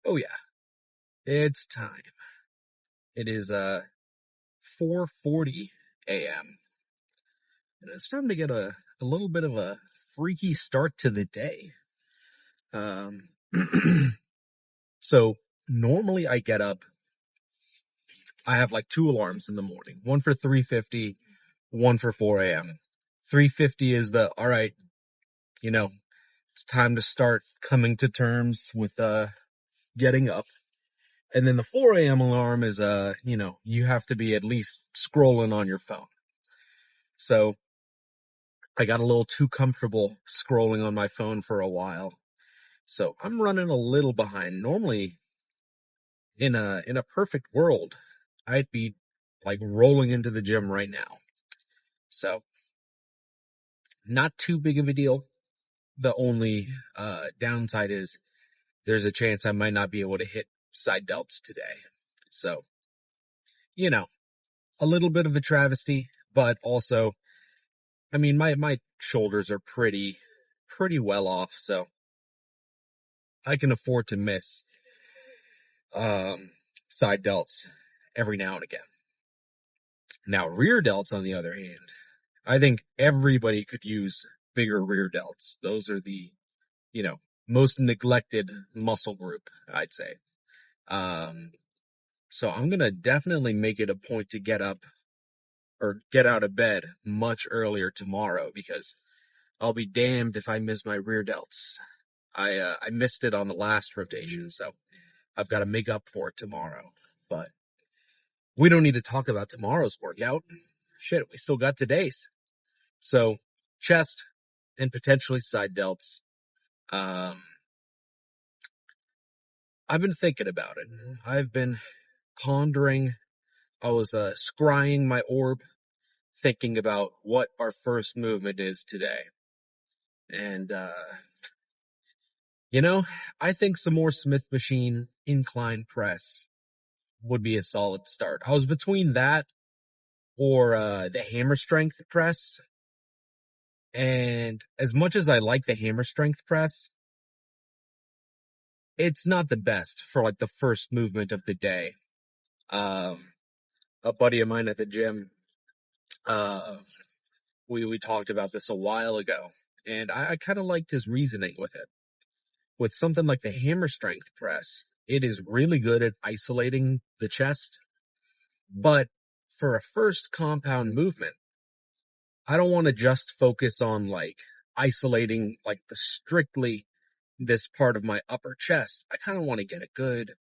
Oh yeah, it's time. It is 4:40 a.m. and it's time to get a little bit of a freaky start to the day. Um so normally I get up, I have like two alarms in the morning, one for 3:50, one for 4 a.m. 3:50 is the all right, you know, it's time to start coming to terms with getting up. And then the 4 a.m. alarm is you have to be at least scrolling on your phone. So I got a little too comfortable scrolling on my phone for a while. So I'm running a little behind. Normally in a perfect world, I'd be like rolling into the gym right now. So not too big of a deal. The only downside is there's a chance I might not be able to hit side delts today. So, you know, a little bit of a travesty, but also, I mean, my shoulders are pretty well off, so I can afford to miss um, side delts every now and again. Now, rear delts, on the other hand, I think everybody could use bigger rear delts. Those are the, you know, most neglected muscle group, I'd say. Um, so I'm gonna definitely make it a point to get up or get out of bed much earlier tomorrow because I'll be damned if I miss my rear delts. I missed it on the last rotation, so I've got to make up for it tomorrow. But we don't need to talk about tomorrow's workout. Shit, we still got today's. So chest and potentially side delts. Um, I've been thinking about it. I've been pondering. I was scrying my orb, thinking about what our first movement is today. And I think some more Smith machine incline press would be a solid start. I was between that or the hammer strength press. And as much as I like the hammer strength press, it's not the best for like the first movement of the day. Um, a buddy of mine at the gym, uh, we talked about this a while ago, and I kind of liked his reasoning with it. With something like the hammer strength press, it is really good at isolating the chest, but for a first compound movement, I don't want to just focus on like isolating like the strictly this part of my upper chest. I kind of want to get a good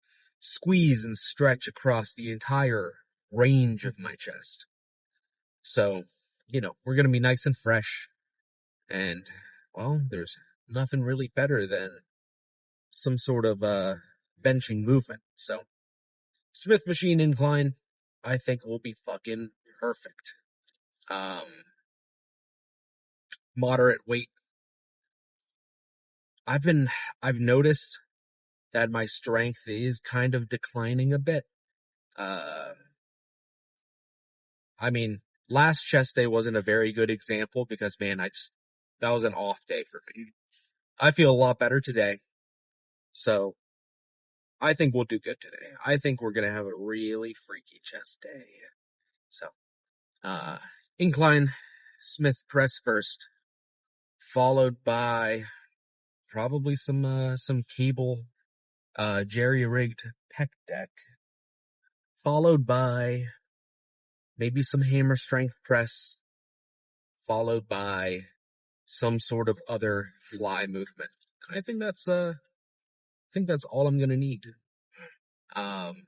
squeeze and stretch across the entire range of my chest. So, we're going to be nice and fresh. And, well, there's nothing really better than some sort of benching movement. So, Smith machine incline, I think will be fucking perfect. Um, Moderate weight. I've noticed that my strength is kind of declining a bit. Uh, I mean, last chest day wasn't a very good example because, man, that was an off day for me. I feel a lot better today. So I think we'll do good today. I think we're going to have a really freaky chest day. So, uh, incline Smith press first, followed by probably some cable, jerry rigged pec deck, followed by maybe some hammer strength press, followed by some sort of other fly movement. I think that's all I'm gonna need. Um,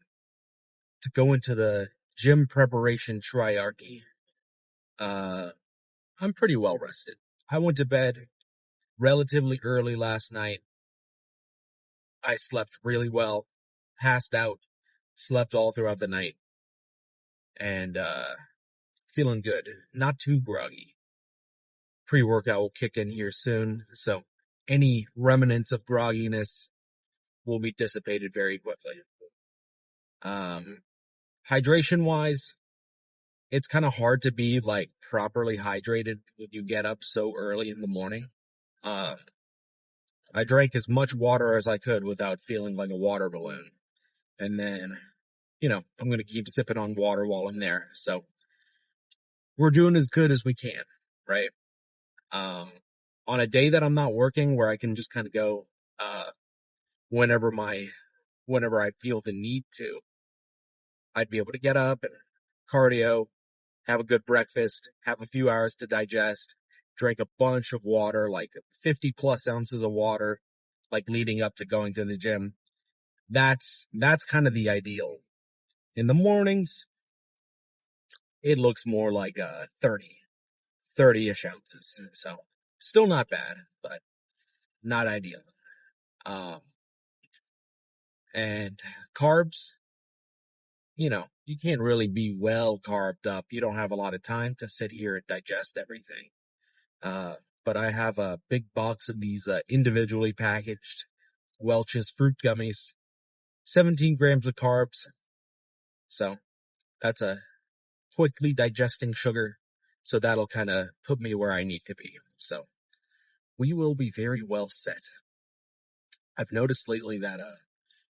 to go into the gym preparation triarchy. Uh, I'm pretty well rested. I went to bed relatively early last night. I slept really well, passed out, slept all throughout the night, and feeling good. Not too groggy. Pre-workout will kick in here soon, so any remnants of grogginess will be dissipated very quickly. Um, Hydration wise, it's kind of hard to be like properly hydrated when you get up so early in the morning. Uh, I drank as much water as I could without feeling like a water balloon. And then, I'm going to keep sipping on water while I'm there. So we're doing as good as we can, right? Um, on a day that I'm not working where I can just kind of go, whenever whenever I feel the need to, I'd be able to get up and cardio, have a good breakfast, have a few hours to digest, drink a bunch of water, like 50 plus ounces of water, like leading up to going to the gym. That's kind of the ideal. In the mornings, it looks more like 30-ish ounces. So still not bad, but not ideal. Um, and carbs, you can't really be well carved up. You don't have a lot of time to sit here and digest everything. But I have a big box of these individually packaged Welch's fruit gummies, 17 grams of carbs. So that's a quickly digesting sugar. So that'll kind of put me where I need to be. So we will be very well set. I've noticed lately that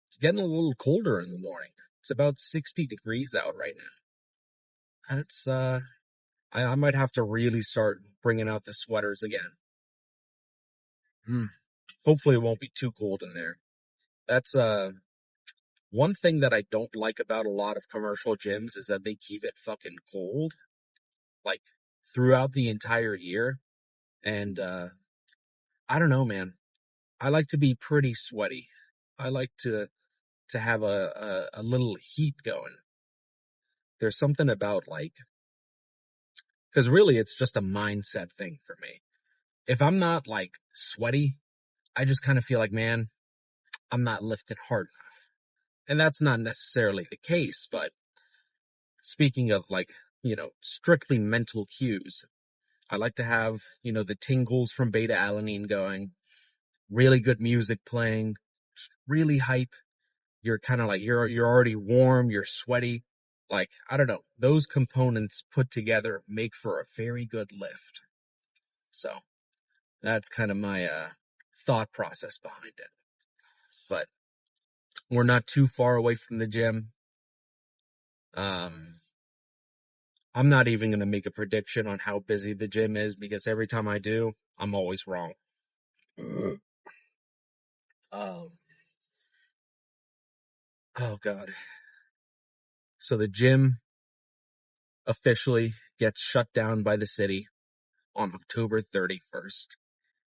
it's getting a little colder in the morning. It's about 60 degrees out right now. That's I might have to really start bringing out the sweaters again. Hopefully it won't be too cold in there. That's one thing that I don't like about a lot of commercial gyms is that they keep it fucking cold, like throughout the entire year. And I don't know, man. I like to be pretty sweaty. I like to have a little heat going. There's something about like, because really it's just a mindset thing for me. If I'm not like sweaty, I just kind of feel like, man, I'm not lifting hard enough. And that's not necessarily the case, but speaking of like, strictly mental cues, I like to have, the tingles from beta alanine going, really good music playing, really hype. You're kind of like, you're already warm, you're sweaty. Like, I don't know, those components put together make for a very good lift. So that's kind of my, thought process behind it. But we're not too far away from the gym. Um, I'm not even going to make a prediction on how busy the gym is because every time I do, I'm always wrong. Um, oh God. So the gym officially gets shut down by the city on October 31st.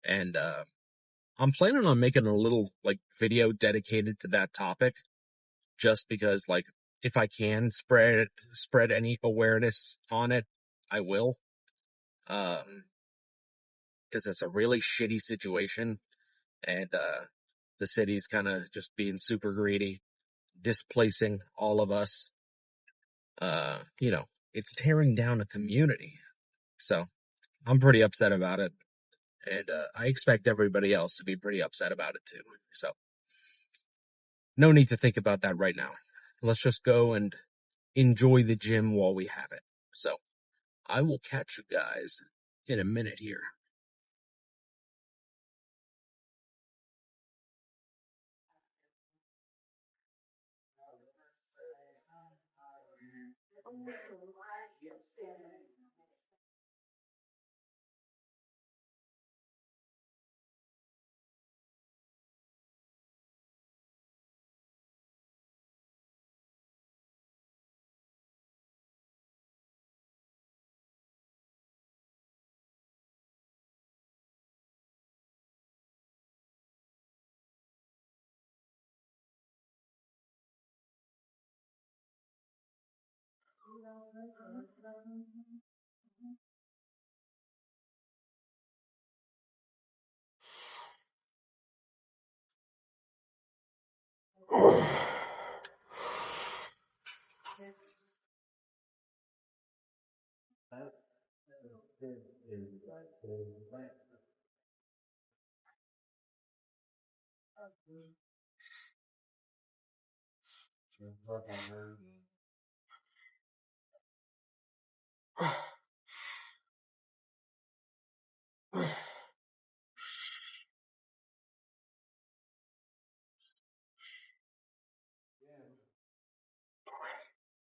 And, I'm planning on making a little like video dedicated to that topic just because like if I can spread any awareness on it, I will. Um, because it's a really shitty situation and the city's kind of just being super greedy, displacing all of us. It's tearing down a community. So I'm pretty upset about it. And I expect everybody else to be pretty upset about it too. So no need to think about that right now. Let's just go and enjoy the gym while we have it. So I will catch you guys in a minute here.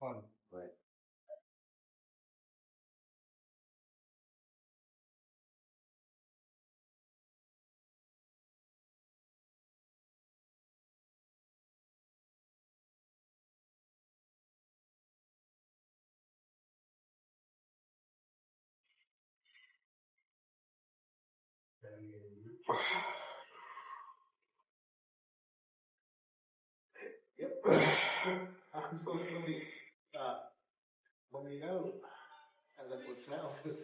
fun, but yep. I'm supposed to be when we go, as I would sound.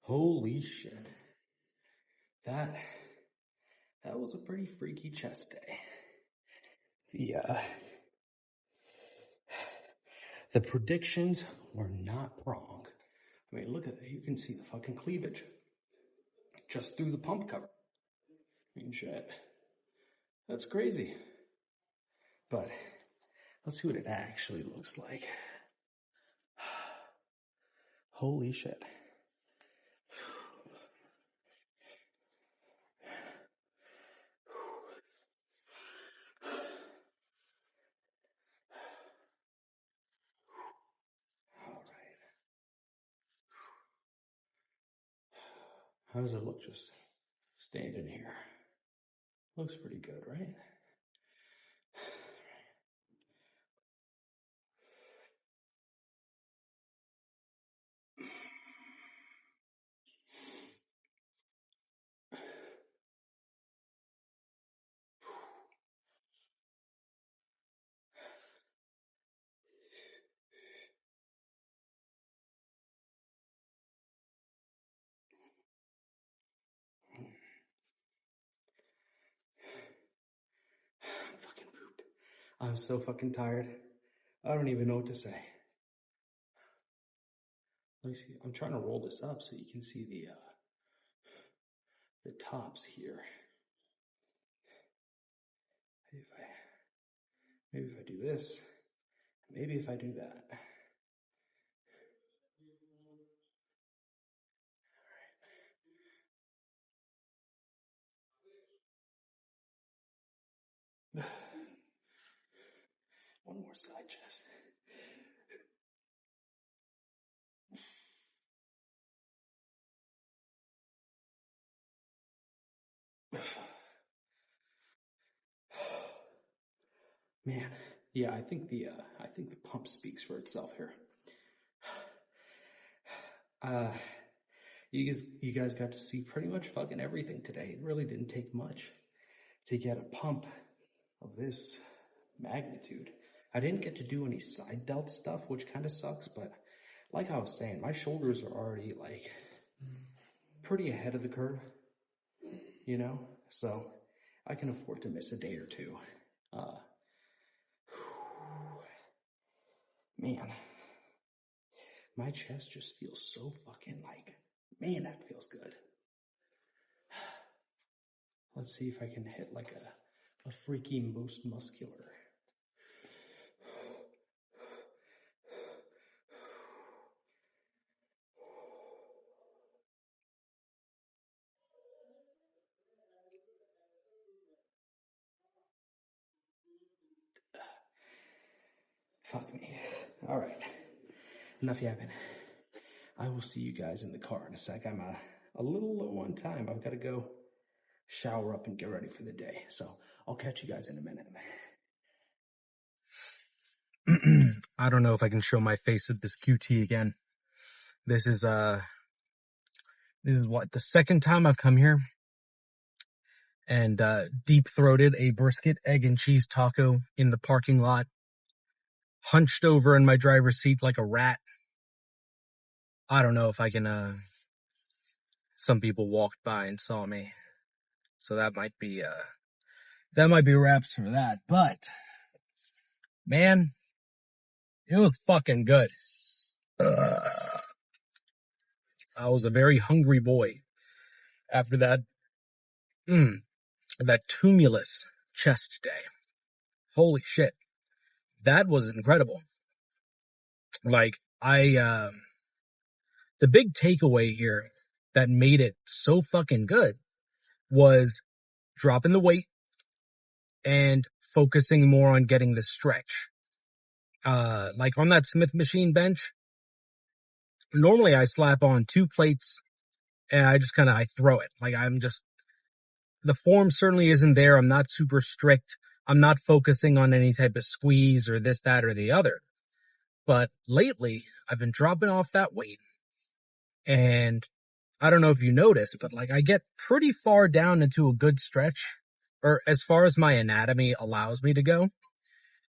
Holy shit. That was a pretty freaky chest day. The predictions were not wrong. I mean, look at it. You can see the fucking cleavage just through the pump cover. I mean, shit. That's crazy. But let's see what it actually looks like. Holy shit. All right. How does it look just standing here? Looks pretty good, right? I'm fucking pooped. I'm so fucking tired. I don't even know what to say. Let me see. I'm trying to roll this up so you can see the the tops here. Maybe if I do this, maybe if I do that. All right. One more side chest. Man, yeah, I think the pump speaks for itself here. You guys got to see pretty much fucking everything today. It really didn't take much to get a pump of this magnitude. I didn't get to do any side delt stuff, which kind of sucks, but like I was saying, my shoulders are already like pretty ahead of the curve, you know? So I can afford to miss a day or two. Man, my chest just feels so fucking like, man, that feels good. Let's see if I can hit like a freaky most muscular. Fuck me. All right. Enough yapping. I will see you guys in the car in a sec. I'm a little low on time. I've got to go shower up and get ready for the day. So I'll catch you guys in a minute. I don't know if I can show my face at this QT again. This is what, the second time I've come here and deep-throated a brisket, egg, and cheese taco in the parking lot, hunched over in my driver's seat like a rat. I don't know if I can, some people walked by and saw me. So that might be wraps for that. But, man, it was fucking good. I was a very hungry boy after that, that tumulus chest day. Holy shit. That was incredible. Like, the big takeaway here that made it so fucking good was dropping the weight and focusing more on getting the stretch. Like on that Smith machine bench, normally I slap on 2 plates and I just I throw it. Like the form certainly isn't there. I'm not super strict. I'm not focusing on any type of squeeze or this, that, or the other. But lately, I've been dropping off that weight. And I don't know if you notice, but like I get pretty far down into a good stretch, or as far as my anatomy allows me to go.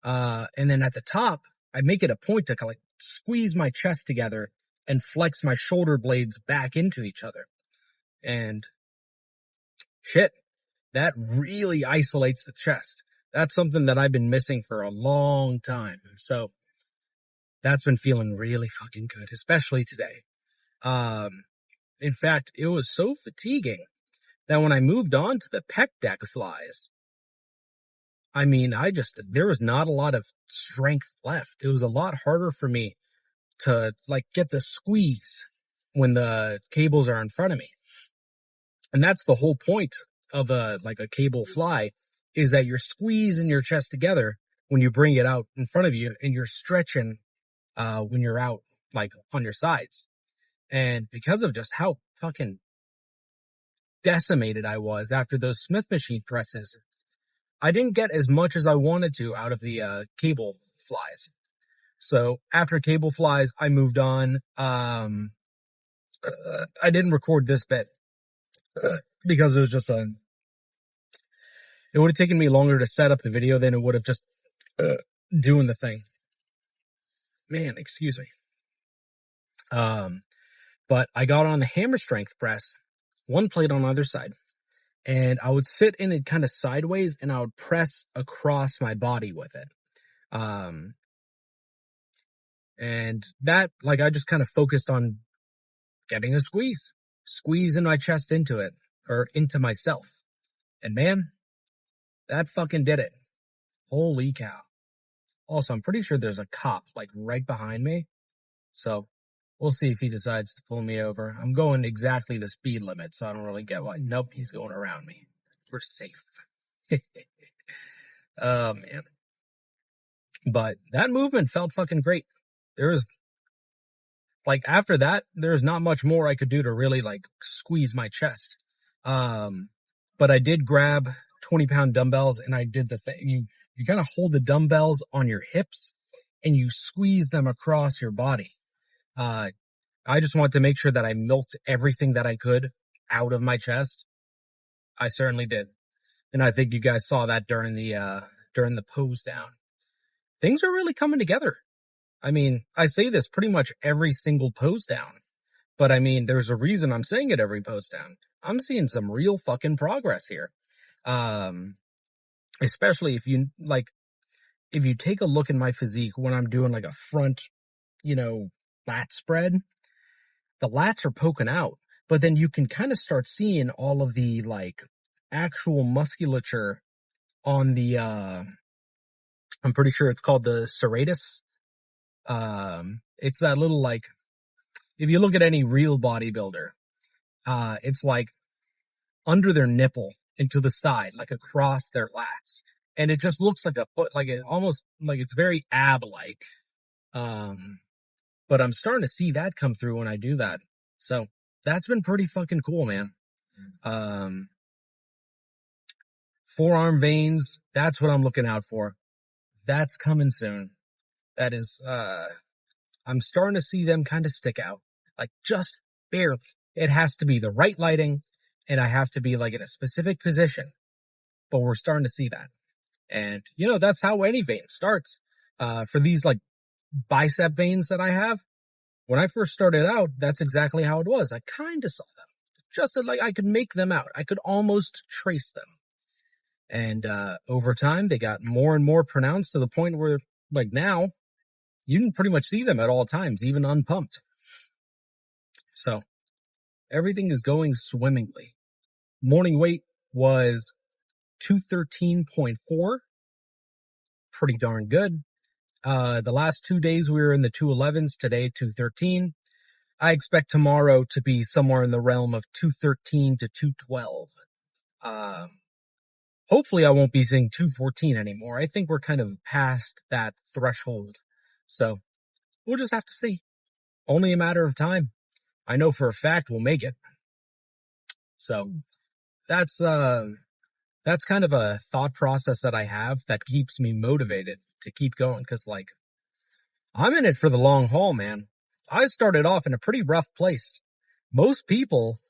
And then at the top, I make it a point to like squeeze my chest together and flex my shoulder blades back into each other. And shit, that really isolates the chest. That's something that I've been missing for a long time. So that's been feeling really fucking good, especially today. In fact, it was so fatiguing that when I moved on to the pec deck flies, I mean, there was not a lot of strength left. It was a lot harder for me to like get the squeeze when the cables are in front of me. And that's the whole point of a cable fly, is that you're squeezing your chest together when you bring it out in front of you, and you're stretching when you're out like on your sides. And because of just how fucking decimated I was after those Smith machine presses, I didn't get as much as I wanted to out of the cable flies. So after cable flies, I moved on. I didn't record this bit because it was just it would have taken me longer to set up the video than it would have just doing the thing. Man, excuse me. But I got on the hammer strength press, 1 plate on either side, and I would sit in it kind of sideways and I would press across my body with it. And that, like, I just kind of focused on getting a squeezing my chest into it. or into myself. And man, that fucking did it. Holy cow. Also, I'm pretty sure there's a cop like right behind me. So we'll see if he decides to pull me over. I'm going exactly the speed limit, so I don't really get why. Nope, he's going around me. We're safe. Oh, man. But that movement felt fucking great. After that, there's not much more I could do to really, squeeze my chest. But I did grab 20-pound dumbbells, and I did the thing. You kind of hold the dumbbells on your hips, and you squeeze them across your body. I just wanted to make sure that I milked everything that I could out of my chest. I certainly did. And I think you guys saw that during the pose down. Things are really coming together. I mean, I say this pretty much every single pose down, but I mean, there's a reason I'm saying it every pose down. I'm seeing some real fucking progress here. Especially if you take a look at my physique when I'm doing like a front, lat spread, the lats are poking out, but then you can kind of start seeing all of the actual musculature on the, I'm pretty sure it's called the serratus. It's that little if you look at any real bodybuilder, it's under their nipple and to the side, across their lats. And it just looks like a foot, almost it's very ab-like. But I'm starting to see that come through when I do that. So that's been pretty fucking cool, man. Forearm veins, that's what I'm looking out for. That's coming soon. That is, I'm starting to see them kind of stick out, just barely. It has to be the right lighting, and I have to be in a specific position, but we're starting to see that. And, that's how any vein starts. For these bicep veins that I have, when I first started out, that's exactly how it was. I kind of saw them. Just I could make them out. I could almost trace them. And, over time, they got more and more pronounced to the point where, now, you can pretty much see them at all times, even unpumped. So, everything is going swimmingly. Morning weight was 213.4. Pretty darn good. The last 2 days we were in the 211s, today 213. I expect tomorrow to be somewhere in the realm of 213 to 212. Hopefully I won't be seeing 214 anymore. I think we're kind of past that threshold. So we'll just have to see. Only a matter of time. I know for a fact we'll make it. So that's kind of a thought process that I have that keeps me motivated to keep going. Cause I'm in it for the long haul, man. I started off in a pretty rough place. Most people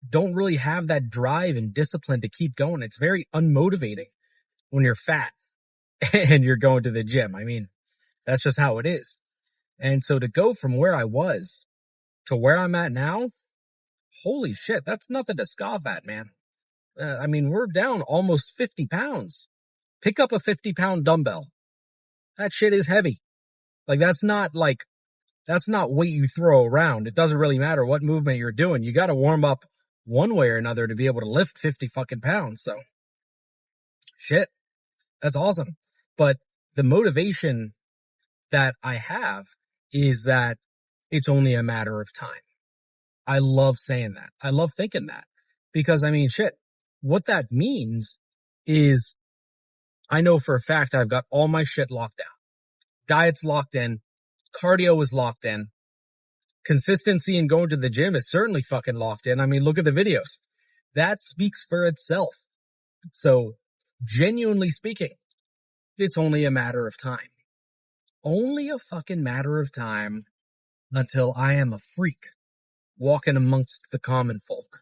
don't really have that drive and discipline to keep going. It's very unmotivating when you're fat and you're going to the gym. I mean, that's just how it is. And so to go from where I was to where I'm at now, holy shit, that's nothing to scoff at, man. I mean, we're down almost 50 pounds. Pick up a 50-pound dumbbell. That shit is heavy. That's not weight you throw around. It doesn't really matter what movement you're doing. You got to warm up one way or another to be able to lift 50 fucking pounds. So, shit, that's awesome. But the motivation that I have is that it's only a matter of time. I love saying that. I love thinking that. Because, I mean, shit, what that means is I know for a fact I've got all my shit locked down. Diet's locked in. Cardio is locked in. Consistency in going to the gym is certainly fucking locked in. I mean, look at the videos. That speaks for itself. So, genuinely speaking, it's only a matter of time. Only a fucking matter of time until I am a freak walking amongst the common folk.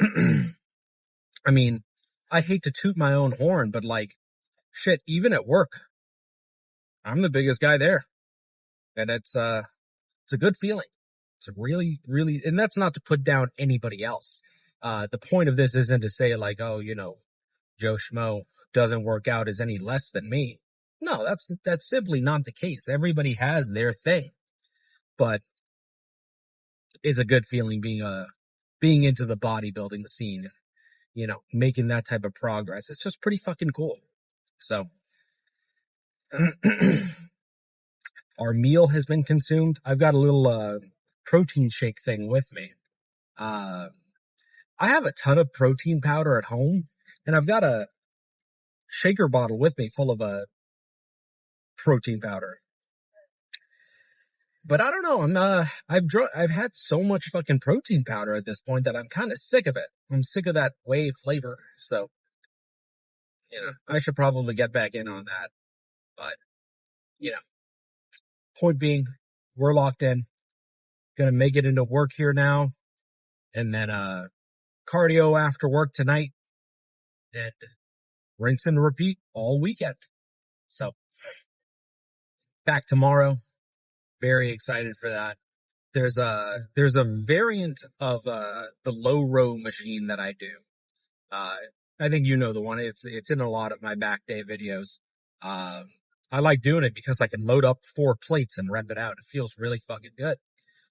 I mean, I hate to toot my own horn, but shit, even at work, I'm the biggest guy there. And it's a good feeling. It's a really, really, and that's not to put down anybody else. The point of this isn't to say oh, Joe Schmo doesn't work out is any less than me. No, that's simply not the case. Everybody has their thing, but it's a good feeling being into the bodybuilding scene. making that type of progress. It's just pretty fucking cool. So, our meal has been consumed. I've got a little, protein shake thing with me. I have a ton of protein powder at home, and I've got a shaker bottle with me full of, protein powder. But I don't know. I've had so much fucking protein powder at this point that I'm kind of sick of it. I'm sick of that whey flavor. So, I should probably get back in on that. But, point being, we're locked in. Gonna make it into work here now. And then, cardio after work tonight. And rinse and repeat all weekend. So, back tomorrow. Very excited for that. There's a variant of the low row machine that I do. I think you know the one. It's in a lot of my back day videos. I like doing it because I can load up 4 plates and rep it out. It feels really fucking good.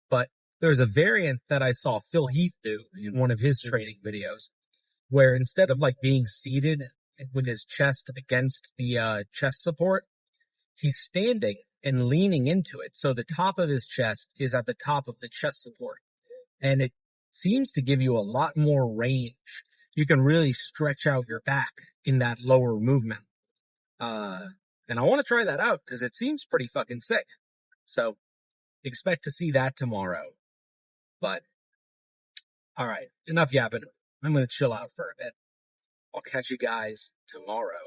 But there's a variant that I saw Phil Heath do in one of his training videos, where instead of like being seated with his chest against the chest support, he's standing and leaning into it. So the top of his chest is at the top of the chest support. And it seems to give you a lot more range. You can really stretch out your back in that lower movement. And I want to try that out because it seems pretty fucking sick. So expect to see that tomorrow. But, alright, enough yapping. I'm going to chill out for a bit. I'll catch you guys tomorrow.